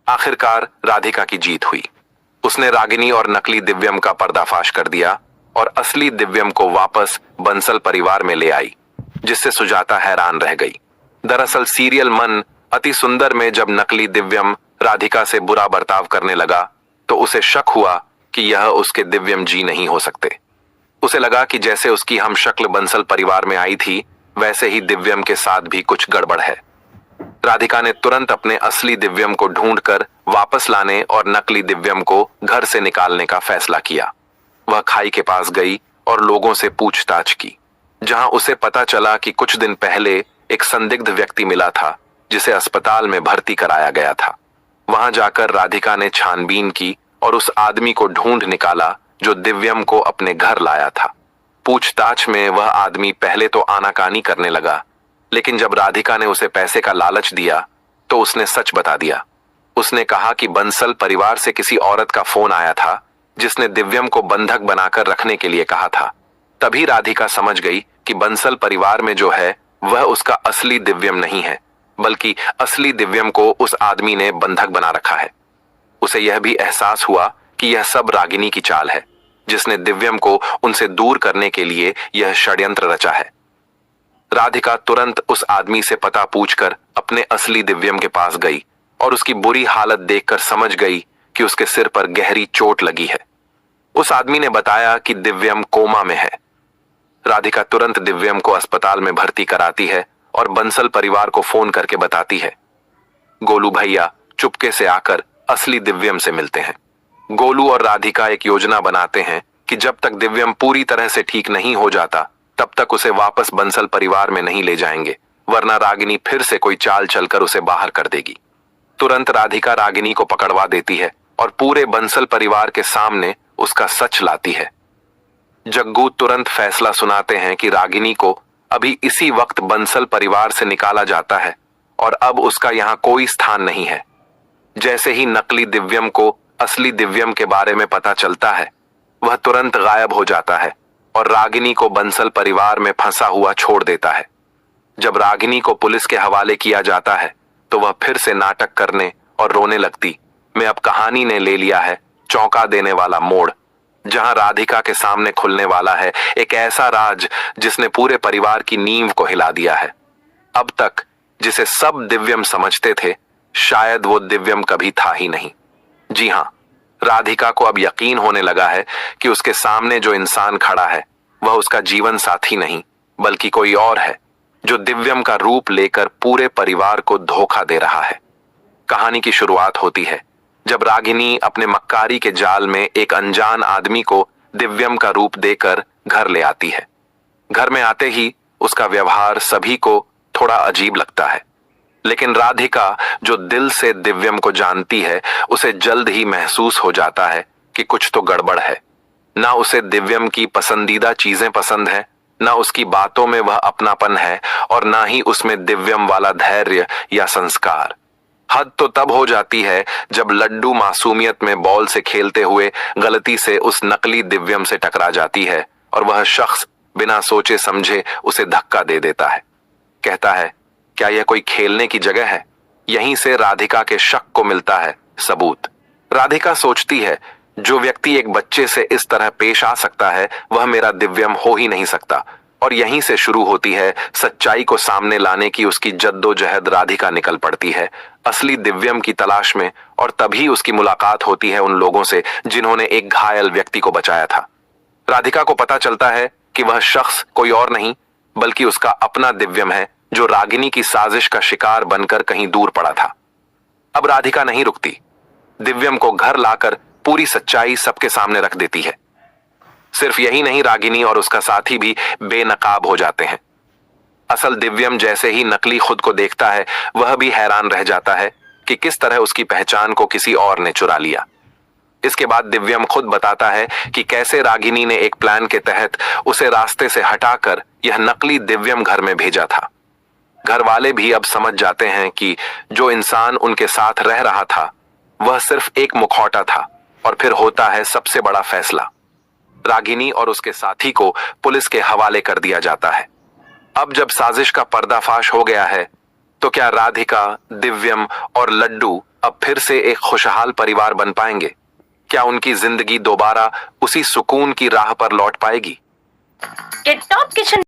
आखिरकार राधिका की जीत हुई। उसने रागिनी और नकली दिव्यम का पर्दाफाश कर दिया और असली दिव्यम को वापस बंसल परिवार में ले आई, जिससे सुजाता हैरान रह गई। दरअसल सीरियल मन अति सुंदर में जब नकली दिव्यम राधिका से बुरा बर्ताव करने लगा तो उसे शक हुआ कि यह उसके दिव्यम जी नहीं हो सकते। उसे लगा कि जैसे उसकी हम शक्ल बंसल परिवार में आई थी, वैसे ही दिव्यम के साथ भी कुछ गड़बड़ है। राधिका ने तुरंत अपने असली दिव्यम को ढूंढकर वापस लाने और नकली दिव्यम को घर से निकालने का फैसला किया। वह खाई के पास गई और लोगों से पूछताछ की, जहां उसे पता चला कि कुछ दिन पहले एक संदिग्ध व्यक्ति मिला था जिसे अस्पताल में भर्ती कराया गया था। वहां जाकर राधिका ने छानबीन की और उस आदमी को ढूंढ निकाला जो दिव्यम को अपने घर लाया था। पूछताछ में वह आदमी पहले तो आनाकानी करने लगा, लेकिन जब राधिका ने उसे पैसे का लालच दिया तो उसने सच बता दिया। उसने कहा कि बंसल परिवार से किसी औरत का फोन आया था जिसने दिव्यम को बंधक बनाकर रखने के लिए कहा था। तभी राधिका समझ गई कि बंसल परिवार में जो है वह उसका असली दिव्यम नहीं है, बल्कि असली दिव्यम को उस आदमी ने बंधक बना रखा है। उसे यह भी एहसास हुआ कि यह सब रागिनी की चाल है, जिसने दिव्यम को उनसे दूर करने के लिए यह षड्यंत्र रचा है। राधिका तुरंत उस आदमी से पता पूछकर अपने असली दिव्यम के पास गई और उसकी बुरी हालत देखकर समझ गई कि उसके सिर पर गहरी चोट लगी है। उस आदमी ने बताया कि दिव्यम कोमा में है। राधिका तुरंत दिव्यम को अस्पताल में भर्ती कराती है और बंसल परिवार को फोन करके बताती है। गोलू भैया चुपके से आकर असली दिव्यम से मिलते हैं। गोलू और राधिका एक योजना बनाते हैं कि जब तक दिव्यम पूरी तरह से ठीक नहीं हो जाता तब तक उसे वापस बंसल परिवार में नहीं ले जाएंगे, वरना रागिनी फिर से कोई चाल चलकर उसे बाहर कर देगी। तुरंत राधिका रागिनी को पकड़वा देती है और पूरे बंसल परिवार के सामने उसका सच लाती है। जग्गू तुरंत फैसला सुनाते हैं कि रागिनी को अभी इसी वक्त बंसल परिवार से निकाला जाता है और अब उसका यहाँ कोई स्थान नहीं है। जैसे ही नकली दिव्यम को असली दिव्यम के बारे में पता चलता है, वह तुरंत गायब हो जाता है और रागिनी को बंसल परिवार में फंसा हुआ छोड़ देता है। जब रागिनी को पुलिस के हवाले किया जाता है तो वह फिर से नाटक करने और रोने लगती। में अब कहानी ने ले लिया है चौंका देने वाला मोड़, जहां राधिका के सामने खुलने वाला है एक ऐसा राज जिसने पूरे परिवार की नींव को हिला दिया है। अब तक जिसे सब दिव्यम समझते थे, शायद वो दिव्यम कभी था ही नहीं। जी हां, राधिका को अब यकीन होने लगा है कि उसके सामने जो इंसान खड़ा है वह उसका जीवन साथी नहीं, बल्कि कोई और है जो दिव्यम का रूप लेकर पूरे परिवार को धोखा दे रहा है। कहानी की शुरुआत होती है जब रागिनी अपने मक्कारी के जाल में एक अनजान आदमी को दिव्यम का रूप देकर घर ले आती है। घर में आते ही उसका व्यवहार सभी को थोड़ा अजीब लगता है, लेकिन राधिका जो दिल से दिव्यम को जानती है, उसे जल्द ही महसूस हो जाता है कि कुछ तो गड़बड़ है। ना उसे दिव्यम की पसंदीदा चीजें पसंद है, ना उसकी बातों में वह अपनापन है और ना ही उसमें दिव्यम वाला धैर्य या संस्कार। हद तो तब हो जाती है जब लड्डू मासूमियत में बॉल से खेलते हुए गलती से उस नकली दिव्यम से टकरा जाती है और वह शख्स बिना सोचे समझे उसे धक्का दे देता है। कहता है, क्या यह कोई खेलने की जगह है? यहीं से राधिका के शक को मिलता है सबूत। राधिका सोचती है, जो व्यक्ति एक बच्चे से इस तरह पेश आ सकता है वह मेरा दिव्यम हो ही नहीं सकता, और यहीं से शुरू होती है सच्चाई को सामने लाने की उसकी जद्दोजहद। राधिका निकल पड़ती है असली दिव्यम की तलाश में और तभी उसकी मुलाकात होती है उन लोगों से जिन्होंने एक घायल व्यक्ति को बचाया था। राधिका को पता चलता है कि वह शख्स कोई और नहीं बल्कि उसका अपना दिव्यम है जो रागिनी की साजिश का शिकार बनकर कहीं दूर पड़ा था। अब राधिका नहीं रुकती, दिव्यम को घर लाकर पूरी सच्चाई सबके सामने रख देती है। सिर्फ यही नहीं, रागिनी और उसका साथी भी बेनकाब हो जाते हैं। असल दिव्यम जैसे ही नकली खुद को देखता है, वह भी हैरान रह जाता है कि किस तरह उसकी पहचान को किसी और ने चुरा लिया। इसके बाद दिव्यम खुद बताता है कि कैसे रागिनी ने एक प्लान के तहत उसे रास्ते से हटाकर यह नकली दिव्यम घर में भेजा था। घर वाले भी अब समझ जाते हैं कि जो इंसान उनके साथ रह रहा था वह सिर्फ एक मुखौटा था, और फिर होता है सबसे बड़ा फैसला। रागिनी और उसके साथी को पुलिस के हवाले कर दिया जाता है। अब जब साजिश का पर्दाफाश हो गया है तो क्या राधिका, दिव्यम और लड्डू अब फिर से एक खुशहाल परिवार बन पाएंगे? क्या उनकी जिंदगी दोबारा उसी सुकून की राह पर लौट पाएगी? Top kitchen